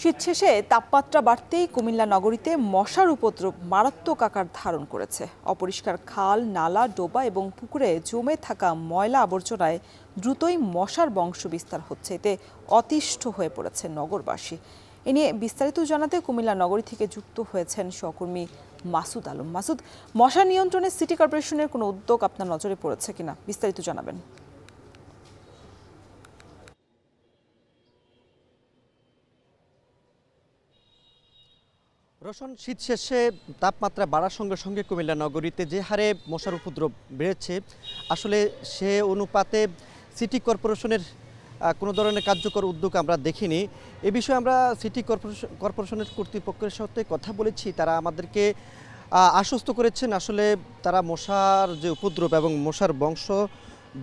শীত শেষে তাপমাত্রা বাড়তেই কুমিল্লা নগরীতে মশার উপদ্রব মারাত্মক আকার ধারণ করেছে। অপরিষ্কার খাল, নালা, ডোবা এবং পুকুরে জমে থাকা ময়লা আবর্জনায় দ্রুতই মশার বংশ বিস্তার হচ্ছে। এতে অতিষ্ঠ হয়ে পড়েছে নগরবাসী। এ নিয়ে বিস্তারিত জানাতে কুমিল্লা নগরী থেকে যুক্ত হয়েছেন সহকর্মী মাসুদ আলম। মাসুদ, মশা নিয়ন্ত্রণে সিটি কর্পোরেশনের কোনো উদ্যোগ আপনার নজরে পড়েছে কিনা, বিস্তারিত জানাবেন। রোশন, শীত শেষে তাপমাত্রা বাড়ার সঙ্গে সঙ্গে কুমিল্লা নগরীতে যে হারে মশার উপদ্রব বেড়েছে, আসলে সে অনুপাতে সিটি কর্পোরেশনের কোনো ধরনের কার্যকর উদ্যোগ আমরা দেখিনি। এ বিষয়ে আমরা সিটি কর্পোরেশনের কর্তৃপক্ষের সাথে কথা বলেছি। তারা আমাদেরকে আশ্বস্ত করেছেন আসলে তারা মশার যে উপদ্রব এবং মশার বংশ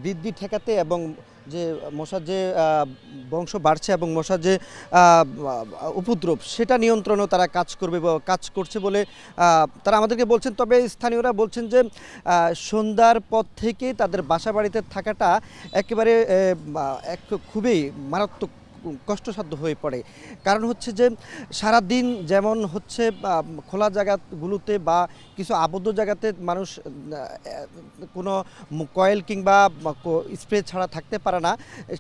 বৃদ্ধি ঠেকাতে এবং যে মশার যে বংশ বাড়ছে এবং মশার যে উপদ্রব সেটা নিয়ন্ত্রণেও তারা কাজ করবে বা কাজ করছে বলে তারা আমাদেরকে বলছেন। তবে স্থানীয়রা বলছেন যে সন্ধ্যার পর থেকে তাদের বাসা বাড়িতে থাকাটা একেবারে খুবই মারাত্মক কষ্টসাধ্য হয়ে পড়ে। কারণ হচ্ছে যে সারাদিন যেমন হচ্ছে খোলা জায়গাগুলোতে বা কিছু আবদ্ধ জায়গাতে মানুষ কোনো কয়েল কিংবা স্প্রে ছাড়া থাকতে পারে না,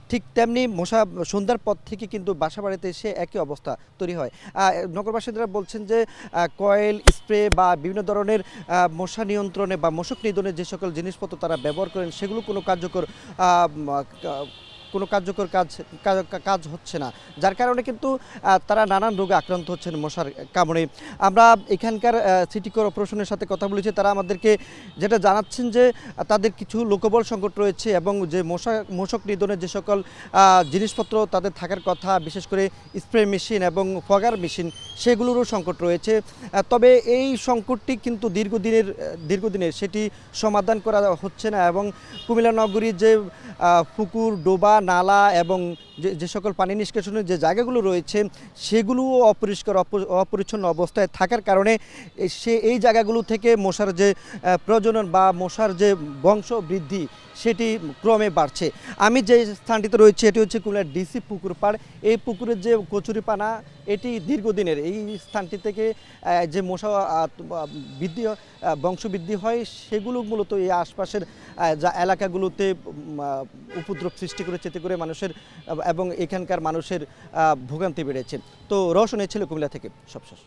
ঠিক তেমনি মশা সন্ধ্যার পর থেকে কিন্তু বাসা বাড়িতে এসে একই অবস্থা তৈরি হয়। নগরবাসীরা বলছেন যে কয়েল স্প্রে বা বিভিন্ন ধরনের মশা নিয়ন্ত্রণে বা মশক নিধনে যে সকল জিনিসপত্র তারা ব্যবহার করেন সেগুলো কোনো কার্যকর কাজ হচ্ছে না, যার কারণে কিন্তু তারা নানান রোগে আক্রান্ত হচ্ছেন মশার কামড়ে। আমরা এখানকার সিটি কর্পোরেশনের সাথে কথা বলেছি, তারা আমাদেরকে যেটা জানাচ্ছেন যে তাদের কিছু লোকবল সংকট রয়েছে এবং যে মশক নিধনের যে সকল জিনিসপত্র তাদের থাকার কথা, বিশেষ করে স্প্রে মেশিন এবং ফগার মেশিন, সেগুলোরও সংকট রয়েছে। তবে এই সংকটটি কিন্তু দীর্ঘদিনের সেটি সমাধান করা হচ্ছে না এবং কুমিল্লা নগরীর যে পুকুর, ডোবা, নালা এবং যে সকল পানি নিষ্কাশনের যে জায়গাগুলো রয়েছে সেগুলোও অপরিচ্ছন্ন অবস্থায় থাকার কারণে এই জায়গাগুলো থেকে মশার যে প্রজনন বা মশার যে বংশ বৃদ্ধি সেটি ক্রমে বাড়ছে। আমি যে স্থানটিতে রয়েছে এটি হচ্ছে কুমিল্লার ডিসি পুকুর পাড়। এই পুকুরের যে কচুরিপানা এটি দীর্ঘদিনের, এই স্থানটি থেকে যে মশা বংশবৃদ্ধি হয় সেগুলো মূলত এই আশপাশের যা এলাকাগুলোতে উপদ্রব সৃষ্টি করেছে, এতে করে মানুষের এবং এখানকার মানুষের ভোগান্তি বেড়েছে। তো রওশন ছিল কুমিল্লা থেকে সবশেষ।